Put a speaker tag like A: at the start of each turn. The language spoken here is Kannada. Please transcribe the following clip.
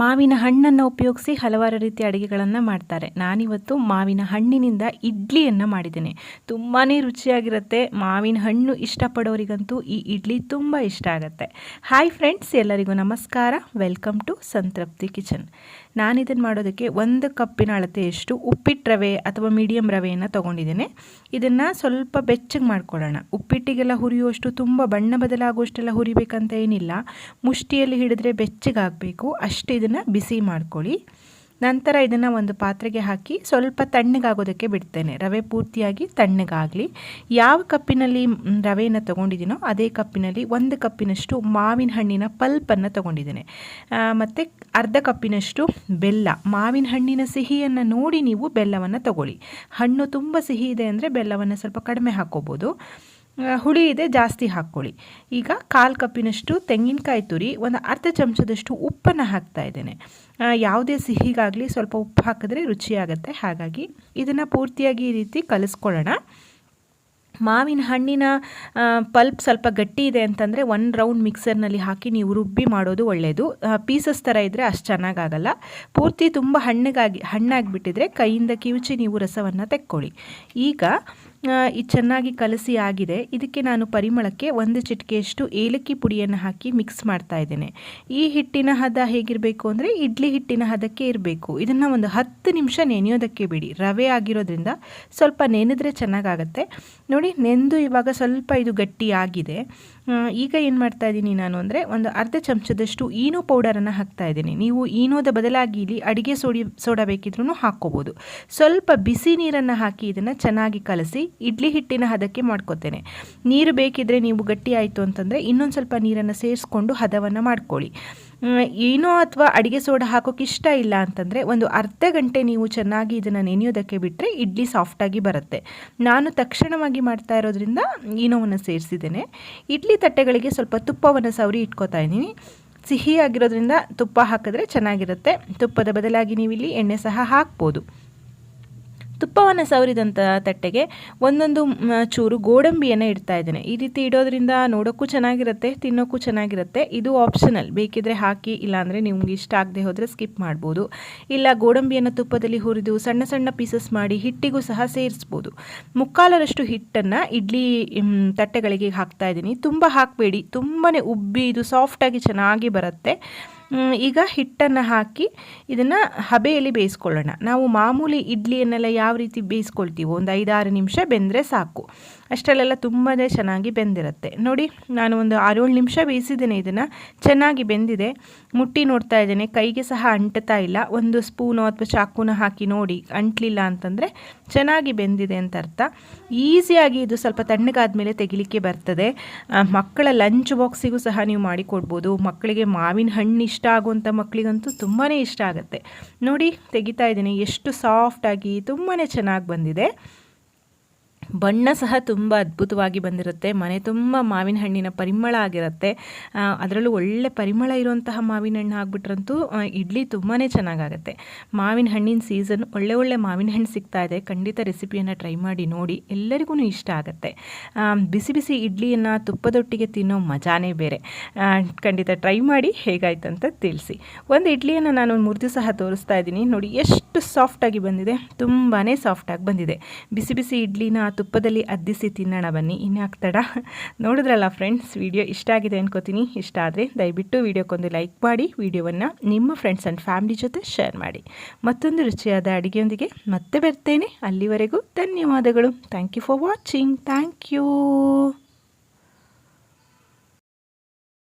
A: ಮಾವಿನ ಹಣ್ಣನ್ನು ಉಪಯೋಗಿಸಿ ಹಲವಾರು ರೀತಿಯ ಅಡುಗೆಗಳನ್ನು ಮಾಡ್ತಾರೆ. ನಾನಿವತ್ತು ಮಾವಿನ ಹಣ್ಣಿನಿಂದ ಇಡ್ಲಿಯನ್ನು ಮಾಡಿದ್ದೇನೆ. ತುಂಬಾ ರುಚಿಯಾಗಿರುತ್ತೆ. ಮಾವಿನ ಹಣ್ಣು ಇಷ್ಟಪಡೋರಿಗಂತೂ ಈ ಇಡ್ಲಿ ತುಂಬ ಇಷ್ಟ ಆಗುತ್ತೆ. ಹಾಯ್ ಫ್ರೆಂಡ್ಸ್, ಎಲ್ಲರಿಗೂ ನಮಸ್ಕಾರ. ವೆಲ್ಕಮ್ ಟು ಸಂತೃಪ್ತಿ ಕಿಚನ್. ನಾನಿದನ್ನು ಮಾಡೋದಕ್ಕೆ 1 ಕಪ್ಪಿನ ಅಳತೆಯಷ್ಟು ಉಪ್ಪಿಟ್ಟು ರವೆ ಅಥವಾ ಮೀಡಿಯಮ್ ರವೆಯನ್ನು ತೊಗೊಂಡಿದ್ದೇನೆ. ಇದನ್ನು ಸ್ವಲ್ಪ ಬೆಚ್ಚಗೆ ಮಾಡ್ಕೊಳ್ಳೋಣ. ಉಪ್ಪಿಟ್ಟಿಗೆಲ್ಲ ಹುರಿಯುವಷ್ಟು ತುಂಬ ಬಣ್ಣ ಬದಲಾಗುವಷ್ಟೆಲ್ಲ ಹುರಿಬೇಕಂತ ಏನಿಲ್ಲ. ಮುಷ್ಟಿಯಲ್ಲಿ ಹಿಡಿದ್ರೆ ಬೆಚ್ಚಗಾಗಬೇಕು ಅಷ್ಟು ಇದನ್ನು ಬಿಸಿ ಮಾಡ್ಕೊಳ್ಳಿ. ನಂತರ ಇದನ್ನು ಒಂದು ಪಾತ್ರೆಗೆ ಹಾಕಿ ಸ್ವಲ್ಪ ತಣ್ಣಗಾಗೋದಕ್ಕೆ ಬಿಡ್ತೇನೆ. ರವೆ ಪೂರ್ತಿಯಾಗಿ ತಣ್ಣಗಾಗಲಿ. ಯಾವ ಕಪ್ಪಿನಲ್ಲಿ ರವೆಯನ್ನು ತೊಗೊಂಡಿದ್ದೀನೋ ಅದೇ ಕಪ್ಪಿನಲ್ಲಿ 1 ಕಪ್ಪಿನಷ್ಟು ಮಾವಿನ ಹಣ್ಣಿನ ಪಲ್ಪನ್ನು ತೊಗೊಂಡಿದ್ದೇನೆ. ಮತ್ತು ಅರ್ಧ ಕಪ್ಪಿನಷ್ಟು ಬೆಲ್ಲ. ಮಾವಿನ ಹಣ್ಣಿನ ಸಿಹಿಯನ್ನು ನೋಡಿ ನೀವು ಬೆಲ್ಲವನ್ನು ತೊಗೊಳ್ಳಿ. ಹಣ್ಣು ತುಂಬ ಸಿಹಿ ಇದೆ ಅಂದರೆ ಬೆಲ್ಲವನ್ನು ಸ್ವಲ್ಪ ಕಡಿಮೆ ಹಾಕ್ಕೋಬೋದು. ಹುಳಿ ಇದೆ ಜಾಸ್ತಿ ಹಾಕ್ಕೊಳ್ಳಿ. ಈಗ 1/4 ಕಪ್ಪಿನಷ್ಟು ತೆಂಗಿನಕಾಯಿ ತುರಿ, ಒಂದು ಅರ್ಧ ಚಮಚದಷ್ಟು ಉಪ್ಪನ್ನು ಹಾಕ್ತಾ ಇದ್ದೇನೆ. ಯಾವುದೇ ಸಿಹಿಗಾಗಲಿ ಸ್ವಲ್ಪ ಉಪ್ಪು ಹಾಕಿದ್ರೆ ರುಚಿಯಾಗುತ್ತೆ. ಹಾಗಾಗಿ ಇದನ್ನು ಪೂರ್ತಿಯಾಗಿ ಈ ರೀತಿ ಕಲಿಸ್ಕೊಳ್ಳೋಣ. ಮಾವಿನ ಹಣ್ಣಿನ ಪಲ್ಪ್ ಸ್ವಲ್ಪ ಗಟ್ಟಿ ಇದೆ ಅಂತಂದರೆ 1 ರೌಂಡ್ ಮಿಕ್ಸರ್ನಲ್ಲಿ ಹಾಕಿ ನೀವು ರುಬ್ಬಿ ಮಾಡೋದು ಒಳ್ಳೆಯದು. ಪೀಸಸ್ ಥರ ಇದ್ದರೆ ಅಷ್ಟು ಚೆನ್ನಾಗಾಗಲ್ಲ. ಪೂರ್ತಿ ತುಂಬ ಹಣ್ಣಾಗಿಬಿಟ್ಟಿದ್ರೆ ಕೈಯಿಂದ ಕಿವುಚಿ ನೀವು ರಸವನ್ನು ತೆಕ್ಕೊಳ್ಳಿ. ಈಗ ಇದು ಚೆನ್ನಾಗಿ ಕಲಸಿ ಆಗಿದೆ. ಇದಕ್ಕೆ ನಾನು ಪರಿಮಳಕ್ಕೆ 1 ಚಿಟಿಕೆಯಷ್ಟು ಏಲಕ್ಕಿ ಪುಡಿಯನ್ನು ಹಾಕಿ ಮಿಕ್ಸ್ ಮಾಡ್ತಾ ಇದ್ದೇನೆ. ಈ ಹಿಟ್ಟಿನ ಹದ ಹೇಗಿರಬೇಕು ಅಂದರೆ ಇಡ್ಲಿ ಹಿಟ್ಟಿನ ಹದಕ್ಕೆ ಇರಬೇಕು. ಇದನ್ನು ಒಂದು 10 ನಿಮಿಷ ನೆನೆಯೋದಕ್ಕೆ ಬಿಡಿ. ರವೆ ಆಗಿರೋದ್ರಿಂದ ಸ್ವಲ್ಪ ನೆನೆದ್ರೆ ಚೆನ್ನಾಗಾಗತ್ತೆ. ನೋಡಿ, ನೆಂದು ಇವಾಗ ಸ್ವಲ್ಪ ಇದು ಗಟ್ಟಿ ಆಗಿದೆ. ಈಗ ಏನು ಮಾಡ್ತಾ ಇದ್ದೀನಿ ನಾನು ಅಂದರೆ ಒಂದು ಅರ್ಧ ಚಮಚದಷ್ಟು ಈನೋ ಪೌಡರನ್ನು ಹಾಕ್ತಾ ಇದ್ದೀನಿ. ನೀವು ಈನೋದ ಬದಲಾಗಿ ಇಲ್ಲಿ ಅಡುಗೆ ಸೋಡಾ ಬೇಕಿದ್ರೂ ಹಾಕ್ಕೋಬೋದು. ಸ್ವಲ್ಪ ಬಿಸಿ ನೀರನ್ನು ಹಾಕಿ ಇದನ್ನು ಚೆನ್ನಾಗಿ ಕಲಸಿ ಇಡ್ಲಿ ಹಿಟ್ಟಿನ ಹದಕ್ಕೆ ಮಾಡ್ಕೋತೇನೆ. ನೀರು ಬೇಕಿದ್ರೆ ನೀವು ಗಟ್ಟಿ ಆಯಿತು ಅಂತಂದರೆ ಇನ್ನೊಂದು ಸ್ವಲ್ಪ ನೀರನ್ನು ಸೇರಿಸ್ಕೊಂಡು ಹದವನ್ನು ಮಾಡ್ಕೊಳ್ಳಿ. ಏನೋ ಅಥವಾ ಅಡುಗೆ ಸೋಡಾ ಹಾಕೋಕ್ಕೆ ಇಷ್ಟ ಇಲ್ಲ ಅಂತಂದರೆ ಒಂದು ಅರ್ಧ ಗಂಟೆ ನೀವು ಚೆನ್ನಾಗಿ ಇದನ್ನು ನೆನೆಯೋದಕ್ಕೆ ಬಿಟ್ಟರೆ ಇಡ್ಲಿ ಸಾಫ್ಟಾಗಿ ಬರುತ್ತೆ. ನಾನು ತಕ್ಷಣವಾಗಿ ಮಾಡ್ತಾ ಇರೋದ್ರಿಂದ ಈನೋವನ್ನು ಸೇರಿಸಿದ್ದೇನೆ. ಇಡ್ಲಿ ತಟ್ಟೆಗಳಿಗೆ ಸ್ವಲ್ಪ ತುಪ್ಪವನ್ನು ಸವರಿ ಇಟ್ಕೋತಾ ಇದ್ದೀನಿ. ಸಿಹಿಯಾಗಿರೋದ್ರಿಂದ ತುಪ್ಪ ಹಾಕಿದ್ರೆ ಚೆನ್ನಾಗಿರುತ್ತೆ. ತುಪ್ಪದ ಬದಲಾಗಿ ನೀವು ಇಲ್ಲಿ ಎಣ್ಣೆ ಸಹ ಹಾಕ್ಬೋದು. ತುಪ್ಪವನ್ನು ಸವರಿದಂಥ ತಟ್ಟೆಗೆ ಒಂದೊಂದು ಚೂರು ಗೋಡಂಬಿಯನ್ನು ಇಡ್ತಾ ಇದ್ದೇನೆ. ಈ ರೀತಿ ಇಡೋದ್ರಿಂದ ನೋಡೋಕ್ಕೂ ಚೆನ್ನಾಗಿರುತ್ತೆ, ತಿನ್ನೋಕ್ಕೂ ಚೆನ್ನಾಗಿರುತ್ತೆ. ಇದು ಆಪ್ಷನಲ್, ಬೇಕಿದ್ರೆ ಹಾಕಿ, ಇಲ್ಲಾಂದರೆ ನಿಮ್ಗೆ ಇಷ್ಟ ಆಗದೆ ಹೋದರೆ ಸ್ಕಿಪ್ ಮಾಡ್ಬೋದು. ಇಲ್ಲ ಗೋಡಂಬಿಯನ್ನು ತುಪ್ಪದಲ್ಲಿ ಹುರಿದು ಸಣ್ಣ ಸಣ್ಣ ಪೀಸಸ್ ಮಾಡಿ ಹಿಟ್ಟಿಗೂ ಸಹ ಸೇರಿಸ್ಬೋದು. 3/4ರಷ್ಟು ಹಿಟ್ಟನ್ನು ಇಡ್ಲಿ ತಟ್ಟೆಗಳಿಗೆ ಹಾಕ್ತಾ ಇದ್ದೀನಿ. ತುಂಬ ಹಾಕಬೇಡಿ, ತುಂಬಾ ಉಬ್ಬಿ ಇದು ಸಾಫ್ಟಾಗಿ ಚೆನ್ನಾಗಿ ಬರುತ್ತೆ. ಈಗ ಹಿಟ್ಟನ್ನು ಹಾಕಿ ಇದನ್ನು ಹಬೆಯಲ್ಲಿ ಬೇಯಿಸ್ಕೊಳ್ಳೋಣ. ನಾವು ಮಾಮೂಲಿ ಇಡ್ಲಿಯನ್ನೆಲ್ಲ ಯಾವ ರೀತಿ ಬೇಯಿಸ್ಕೊಳ್ತೀವೋ ಒಂದು 5-6 ನಿಮಿಷ ಬೆಂದರೆ ಸಾಕು. ಅಷ್ಟರಲ್ಲೆಲ್ಲ ತುಂಬಾ ಚೆನ್ನಾಗಿ ಬೆಂದಿರುತ್ತೆ. ನೋಡಿ, ನಾನು ಒಂದು 6-7 ನಿಮಿಷ ಬೇಯಿಸಿದ್ದೇನೆ. ಇದನ್ನು ಚೆನ್ನಾಗಿ ಬೆಂದಿದೆ. ಮುಟ್ಟಿ ನೋಡ್ತಾ ಇದ್ದೇನೆ, ಕೈಗೆ ಸಹ ಅಂಟ್ತಾ ಇಲ್ಲ. ಒಂದು ಸ್ಪೂನೋ ಅಥವಾ ಚಾಕುನ ಹಾಕಿ ನೋಡಿ, ಅಂಟ್ಲಿಲ್ಲ ಅಂತಂದರೆ ಚೆನ್ನಾಗಿ ಬೆಂದಿದೆ ಅಂತ ಅರ್ಥ. ಈಸಿಯಾಗಿ ಇದು ಸ್ವಲ್ಪ ತಣ್ಣಗಾದ ಮೇಲೆ ತೆಗಿಲಿಕ್ಕೆ ಬರ್ತದೆ. ಮಕ್ಕಳ ಲಂಚ್ ಬಾಕ್ಸಿಗೂ ಸಹ ನೀವು ಮಾಡಿಕೊಡ್ಬೋದು. ಮಕ್ಕಳಿಗೆ ಮಾವಿನ ಹಣ್ಣು ಇಷ್ಟ ಆಗುವಂಥ ಮಕ್ಕಳಿಗಂತೂ ತುಂಬಾ ಇಷ್ಟ ಆಗುತ್ತೆ. ನೋಡಿ, ತೆಗಿತಾ ಇದ್ದೀನಿ, ಎಷ್ಟು ಸಾಫ್ಟಾಗಿ ತುಂಬಾ ಚೆನ್ನಾಗಿ ಬಂದಿದೆ. ಬಣ್ಣ ಸಹ ತುಂಬ ಅದ್ಭುತವಾಗಿ ಬಂದಿರುತ್ತೆ. ಮನೆ ತುಂಬ ಮಾವಿನ ಹಣ್ಣಿನ ಪರಿಮಳ ಆಗಿರುತ್ತೆ. ಅದರಲ್ಲೂ ಒಳ್ಳೆ ಪರಿಮಳ ಇರುವಂತಹ ಮಾವಿನ ಹಣ್ಣು ಆಗಿಬಿಟ್ರಂತೂ ಇಡ್ಲಿ ತುಂಬಾ ಚೆನ್ನಾಗಾಗುತ್ತೆ. ಮಾವಿನ ಹಣ್ಣಿನ ಸೀಸನ್, ಒಳ್ಳೆ ಮಾವಿನ ಹಣ್ಣು ಸಿಗ್ತಾ ಇದೆ. ಖಂಡಿತ ರೆಸಿಪಿಯನ್ನು ಟ್ರೈ ಮಾಡಿ ನೋಡಿ, ಎಲ್ಲರಿಗೂ ಇಷ್ಟ ಆಗುತ್ತೆ. ಬಿಸಿ ಬಿಸಿ ಇಡ್ಲಿಯನ್ನು ತುಪ್ಪದೊಟ್ಟಿಗೆ ತಿನ್ನೋ ಮಜಾನೇ ಬೇರೆ. ಖಂಡಿತ ಟ್ರೈ ಮಾಡಿ, ಹೇಗಾಯ್ತು ಅಂತ ತಿಳಿಸಿ. ಒಂದು ಇಡ್ಲಿಯನ್ನು ನಾನು ಮುರಿದು ಸಹ ತೋರಿಸ್ತಾ ಇದ್ದೀನಿ. ನೋಡಿ ಎಷ್ಟು ಸಾಫ್ಟಾಗಿ ಬಂದಿದೆ, ತುಂಬಾ ಸಾಫ್ಟಾಗಿ ಬಂದಿದೆ. ಬಿಸಿ ಬಿಸಿ ಇಡ್ಲಿನ ತುಪ್ಪದಲ್ಲಿ ಅದ್ದಿಸಿ ತಿನ್ನೋಣ ಬನ್ನಿ, ಇನ್ಯಾಕೆ ತಡ. ನೋಡಿದ್ರಲ್ಲ ಫ್ರೆಂಡ್ಸ್, ವಿಡಿಯೋ ಇಷ್ಟ ಆಗಿದೆ ಅನ್ಕೋತೀನಿ. ಇಷ್ಟ ಆದರೆ ದಯವಿಟ್ಟು ವಿಡಿಯೋಕ್ಕೊಂದು ಲೈಕ್ ಮಾಡಿ, ವಿಡಿಯೋವನ್ನು ನಿಮ್ಮ ಫ್ರೆಂಡ್ಸ್ ಆ್ಯಂಡ್ ಫ್ಯಾಮಿಲಿ ಜೊತೆ ಶೇರ್ ಮಾಡಿ. ಮತ್ತೊಂದು ರುಚಿಯಾದ ಅಡುಗೆಯೊಂದಿಗೆ ಮತ್ತೆ ಬರ್ತೇನೆ. ಅಲ್ಲಿವರೆಗೂ ಧನ್ಯವಾದಗಳು. Thank you for watching. Thank you.